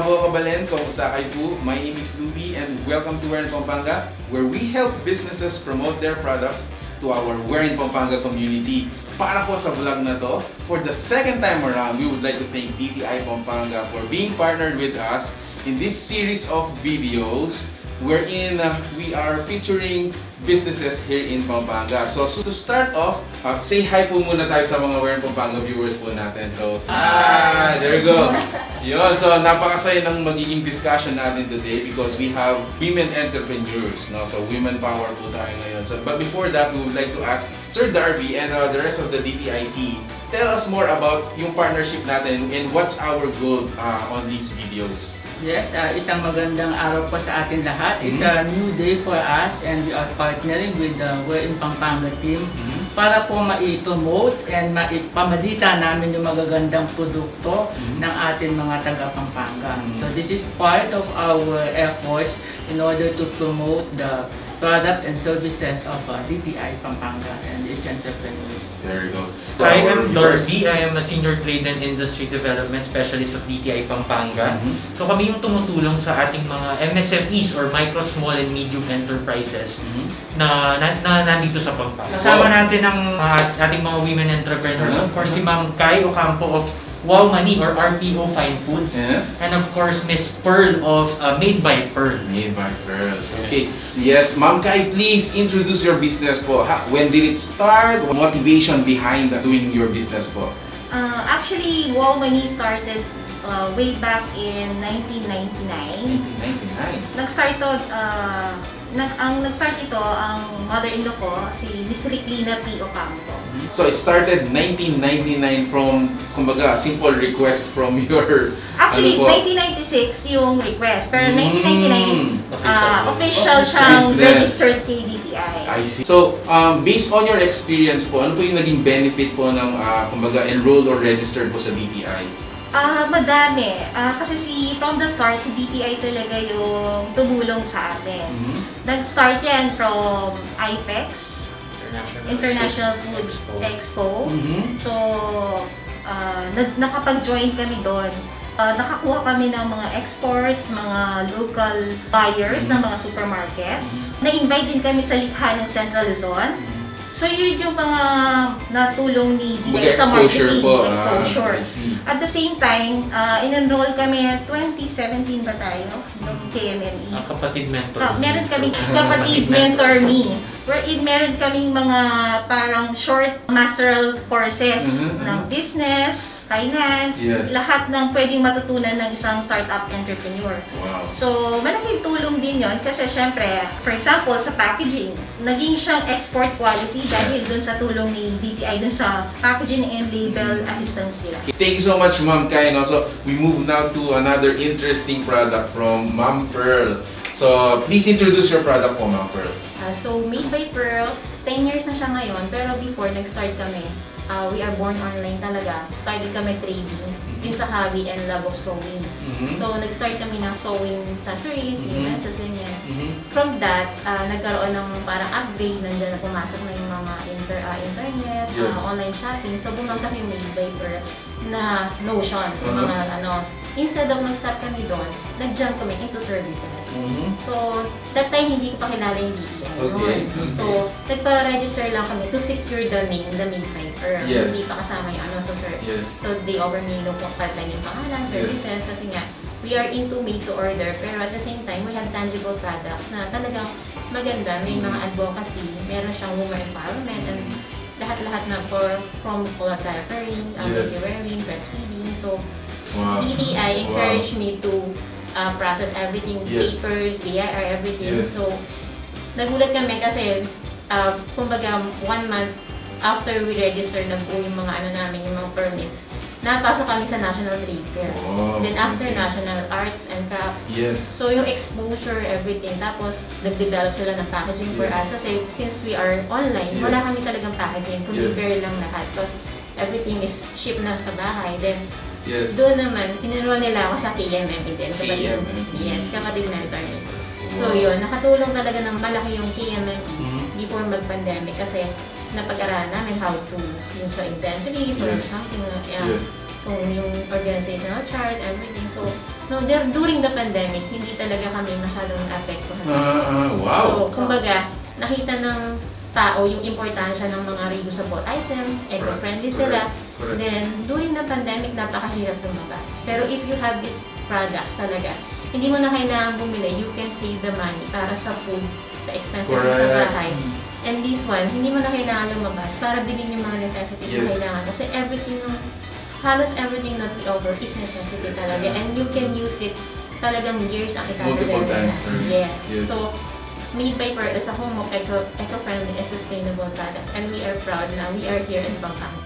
mga kabalen, kamusta kayo po? My name is Louie and welcome to We're in Pampanga, where we help businesses promote their products to our We're in Pampanga community. Para po sa vlog na to, for the second time around, we would like to thank DTI Pampanga for being partnered with us in this series of videos wherein we are featuring businesses here in Pampanga. So to start off, say hi po muna tayo sa mga We're in Pampanga viewers po natin. So, there we go. Yun, so napakasaya ng magiging discussion natin today because we have women entrepreneurs, no? So women power po tayo ngayon. So, but before that, we would like to ask Sir Darby and the rest of the DTI team, tell us more about yung partnership natin and what's our goal on these videos. Yes, isang magandang araw po sa atin lahat. It's a new day for us and we are partnering with the We're in Pampanga team para po ma-promote and maipamalita namin yung magagandang produkto ng ating mga taga-Pampanga. So this is part of our efforts in order to promote the products and services of DTI Pampanga and its entrepreneurs. There you go. Hi, I'm Darby. I am a Senior Trade and Industry Development Specialist of DTI Pampanga. So kami yung tumutulong sa ating mga MSMEs or Micro, Small and Medium Enterprises na nandito sa Pampanga. Kasama natin ang ating mga women entrepreneurs. Of course, si Ma'am Kai Ocampo of Wow Money or RPO Fine Foods, and of course Miss Pearl of Made by Pearl. Made by Pearl. Okay. Yes, Ma'am Kai, please introduce your business po. When did it start? What motivation behind doing your business po? Actually, Wow Money started way back in 1999. 1999. Nag-start ito ang mother-in-law ko, si Miss Riclina P. Ocampo. So it started 1999 from, kumbaga, simple request from your... Actually, 1996 yung request, pero 1999 official siyang registered kay DTI. I see. So, based on your experience po, ano po yung naging benefit po ng, kumbaga, enrolled or registered po sa DTI? Madami. Kasi from the start, si DTI talaga yung tumulong sa amin. Nag-start yan from IFEX, International Food Expo. So, nakapag-join kami doon. Nakakuha kami ng mga exports, mga local buyers ng mga supermarkets. Na-invite din kami sa likha ng Central Luzon. So yun yung mga natulong ni DTI sa marketing, exposure. At the same time, in-enroll kami 2017 ba tayo? Ng KMME. Kapatid mentor. Meron kaming kapatid mentor me. Wherein meron kaming mga parang short masteral courses ng business, finance, lahat ng pwedeng matutunan ng isang startup entrepreneur. Wow. So, malaking tulong din yon kasi syempre, for example, sa packaging, naging siyang export quality dahil dun sa tulong ni DTI dun sa packaging and label assistance nila. Thank you so much, Ma'am Kai. No? So, we move now to another interesting product from Ma'am Pearl. So, please introduce your product po, Ma'am Pearl. So, Made by Pearl, 10 years na siya ngayon, pero before nag-start kami, we are born online talaga. Started kami trading, yung sa hobby and love of sewing. So, nag-start kami ng sewing accessories, utensils, ganyan. From that, nagkaroon ng parang upgrade, nandiyan na pumasok na yung mga internet, online shopping. So, bumagsak yung Made by Pearl na Notion. So, mga instead of mag-start kami doon, nag-jump kami into services. So, that time hindi ko pa kilala yung DTI. So, nagpa-register lang kami to secure the name, the Made by Pearl. Hindi pa kasama yung So, they offer me kung palitan yung pangalan, services, kasi nga, we are into made to order, pero at the same time, we have tangible products na talagang maganda, may mga advocacy, meron siyang women empowerment, and lahat-lahat na from diapering, baby wearing, breastfeeding. So, DTI encouraged me to process everything, papers, DIR, everything. So, nagulat kami kasi, kumbaga, 1 month after we register, nagbuo yung mga namin, yung mga permits, napasok kami sa National Trade Fair. Then after National Arts and Crafts. So yung exposure, everything. Tapos nag-develop sila ng packaging for us. Kasi since we are online, wala kami talagang packaging. Kundi fair lang lahat. Tapos everything is shipped na sa bahay. Then doon naman, tinenroll nila ako sa KMM din. Kapatid mentor nito. So yun, nakatulong talaga ng malaki yung KMM before mag-pandemic kasi napag-aralan namin how to yung sa inventories or something. kung yung organizational chart, everything. So, no, during the pandemic, hindi talaga kami masyadong apektuhan. Wow! So, kumbaga, nakita ng tao yung importansya ng mga reusable items, eco-friendly sila. Correct. Then, during the pandemic, napakahirap lumabas. Pero if you have these products talaga, hindi mo na kailangan bumili, you can save the money para sa food, sa expenses sa bahay. And this one, hindi mo na kailangan lumabas para bilhin yung mga necessities na kailangan. Kasi halos everything that we offer is necessity talaga. And you can use it talagang years ang itatagal. Multiple times. Yes. So, made by Pearl is a home of eco-friendly and sustainable products. And we are proud na we are here in Pampanga.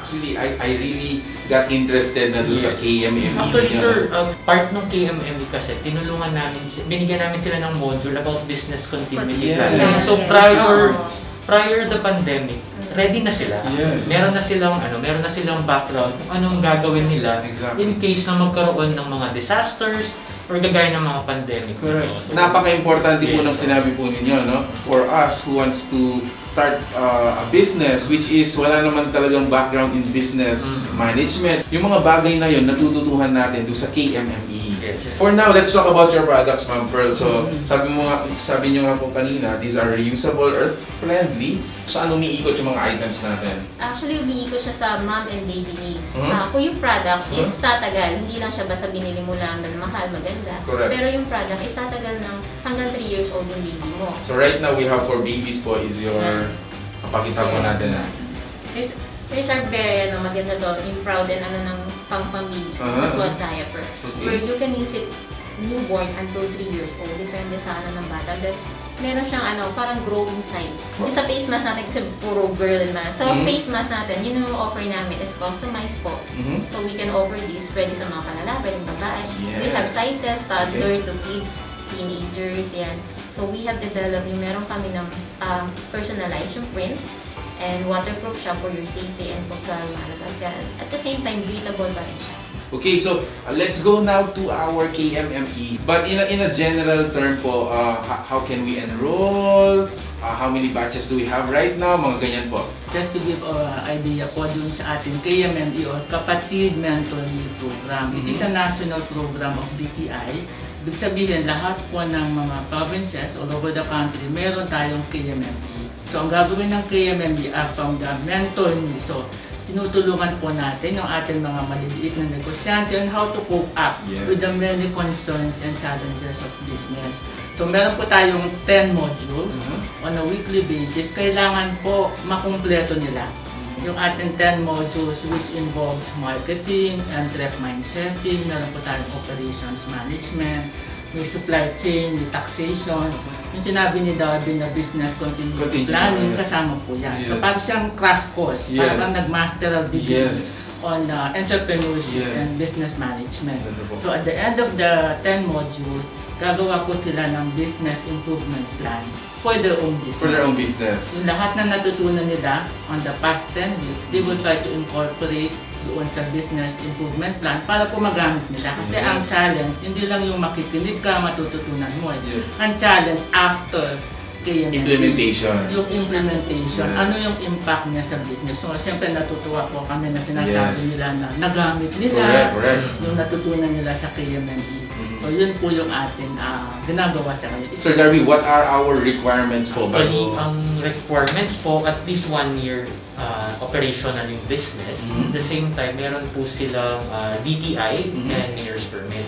Actually, I really got interested na doon sa KMME. Actually, sir, part ng KMME kasi, tinulungan namin, binigyan namin sila ng module about business continuity. Yes. So, prior the pandemic, ready na sila. Yes. Meron na silang background kung anong gagawin nila in case na magkaroon ng mga disasters or gagaya ng mga pandemic. Correct. So, napaka-importante po ng sinabi po ninyo, no? For us who wants to start a business which is wala naman talagang background in business management. Yung mga bagay na yun, natututuhan natin doon sa KMME. For now, let's talk about your products, Ma'am Pearl. So, sabi niyo nga po kanina, these are reusable, earth-friendly. Saan umiikot yung mga items natin? Actually, umiikot siya sa mom and baby needs. Kung yung product is tatagal, hindi lang siya basta binili mo lang ng mahal, maganda. Correct. Pero yung product is tatagal ng hanggang 3 years old yung baby mo. So right now, we have for babies po is your... Pakita mo natin na. These are very maganda to, yung proud and ng pang-pamilya, football diaper. Where you can use it newborn until 3 years old, depende sa ng bata. Then, meron siyang parang growing size. Yung sa face mask natin, kasi puro girl na. So, face mask natin, yun yung offer namin is customized po. So, we can offer this, pwede sa mga kalala, pwede babae. We have sizes, toddler to kids, teenagers, yan. So, we have developed, meron kami ng personalized yung print and waterproof siya for your safety and for malabas. At the same time, breathable pa rin siya. Okay, so let's go now to our KMME. But in a general term po, how can we enroll? How many batches do we have right now? Mga ganyan po. Just to give an idea po dun sa ating KMME or Kapatid Mentor Meal Program. It is a national program of DTI. Ibig sabihin, lahat po ng mga provinces all over the country, meron tayong KMME. So, ang gagawin ng KMME are from the mentor meal. So, tinutulungan po natin yung ating mga maliliit na negosyante on how to cope up with the many concerns and challenges of business. So, meron po tayong 10 modules on a weekly basis. Kailangan po makumpleto nila yung ating 10 modules which involves marketing and direct mindsetting. Meron po tayong operations management, may supply chain, may taxation. Yung sinabi ni Darby na business continuity planning, kasama po yan. So parang siyang crash course, parang nag-master of degree on entrepreneurship and business management. So at the end of the 10 modules, gagawa ko sila ng business improvement plan for their own business. For their own business. Yung lahat na natutunan nila on the past 10 weeks, they will try to incorporate doon sa business improvement plan para po magamit nila. Kasi ang challenge, hindi lang yung makikinig ka, matututunan mo. Ang challenge after implementation. Yung implementation, ano yung impact niya sa business. So, siyempre natutuwa po kami na sinasabi nila na nagamit nila yung natutunan nila sa KMME. So, yun po yung ating ginagawa sa kanila. Sir Darby, what are our requirements po? Actually, ang requirements po, at least 1 year operational yung business. At the same time, meron po silang DTI and mayor's permit.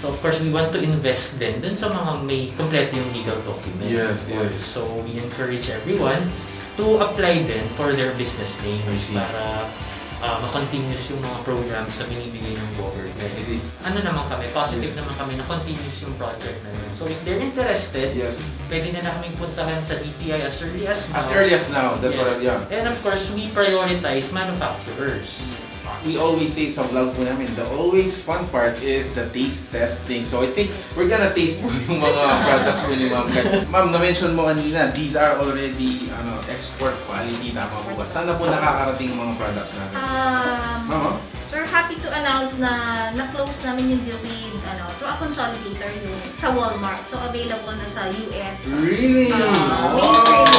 So of course, we want to invest din dun sa mga may kompleto yung legal documents. So we encourage everyone to apply din for their business name para ma-continuous yung mga programs na binibigay ng government. Ano naman kami, positive naman kami na continuous yung project na yun. So if they're interested, pwede na kaming puntahan sa DTI as early as now. As early as now, that's what And of course, we prioritize manufacturers. We always say sa vlog po namin, the always fun part is the taste testing. So I think we're gonna taste po yung mga products po ni Ma'am. Ma'am, na-mention mo kanina, these are already export quality. Tama po ba? Saan na po nakakarating yung mga products natin? We're happy to announce na na-close namin yung deal with through a consolidator yung sa Walmart. So available na sa US. Really? Mainstream.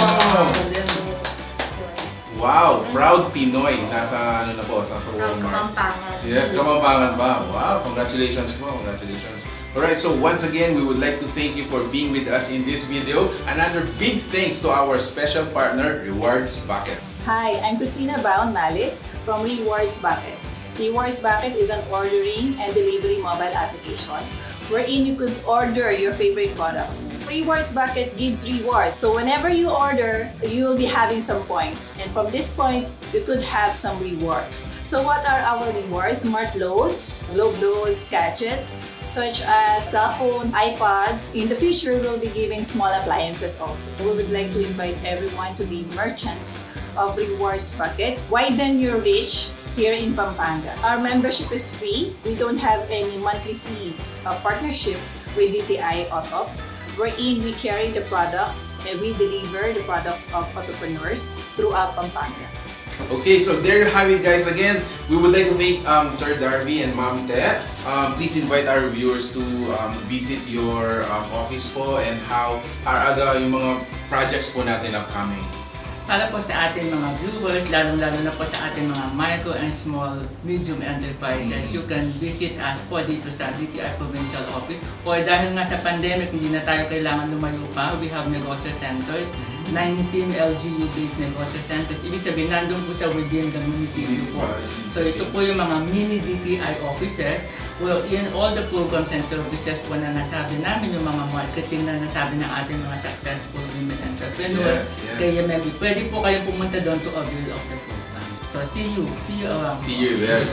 Wow, proud Pinoy. Nasa ano na po, nasa From Walmart. Pampanga. Yes, Kapampangan ba? Wow, congratulations po, congratulations. Alright, so once again, we would like to thank you for being with us in this video. Another big thanks to our special partner, Rewards Bucket. Hi, I'm Christina Brown Malik from Rewards Bucket. Rewards Bucket is an ordering and delivery mobile application wherein you could order your favorite products. Rewards Bucket gives rewards. So whenever you order, you will be having some points. And from these points, you could have some rewards. So what are our rewards? Smart loads, globe loads, gadgets, such as cell phone, iPods. In the future, we'll be giving small appliances also. We would like to invite everyone to be merchants of Rewards Bucket. Widen your reach here in Pampanga. Our membership is free. We don't have any monthly fees. A partnership with DTI Auto, wherein we carry the products and we deliver the products of entrepreneurs throughout Pampanga. Okay, so there you have it, guys. Again, we would like to thank Sir Darby and Ma'am Te. Please invite our viewers to visit your office po and how are yung mga projects po natin upcoming. Para po sa ating mga viewers, lalong-lalo na po sa ating mga micro and small, medium enterprises, you can visit us po dito sa DTI Provincial Office. O dahil nga sa pandemic, hindi na tayo kailangan lumayo pa, we have negosyo centers, 19 LGU-based negosyo centers. Ibig sabihin, nandun po sa within the municipio po. So ito po yung mga mini DTI offices. Well, in all the programs and services po na nasabi namin, yung mga marketing na nasabi ng ating mga successful women entrepreneurs, kaya maybe pwede po kayong pumunta doon to avail of the program. So see you around. See you there.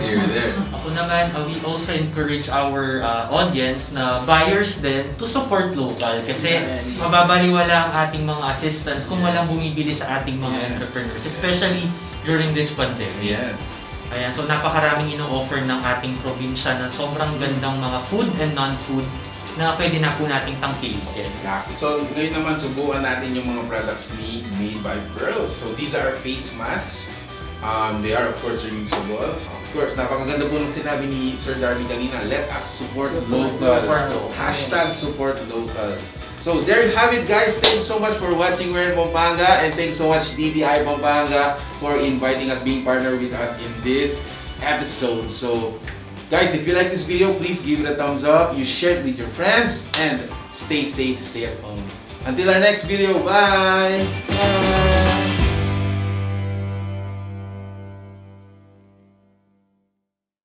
Ako naman, we also encourage our audience na buyers din to support local kasi mababaliwala ang ating mga assistants kung walang bumibili sa ating mga entrepreneurs, especially during this pandemic. Yes. Ayan, so napakaraming ino-offer ng ating probinsya na sobrang gandang mga food and non-food na pwede na po nating tangkilikin. Exactly. So ngayon naman subukan natin yung mga products made by Pearls. So these are face masks. They are of course reusable. Of course, napakaganda po ng sinabi ni Sir Darby kanina, let us support local. Hashtag support local. So there you have it, guys. Thanks so much for watching We're in Pampanga, and thanks so much DTI Pampanga for inviting us, being partner with us in this episode. So guys, if you like this video, please give it a thumbs up, you share it with your friends, and stay safe, stay at home. Until our next video, bye! Bye!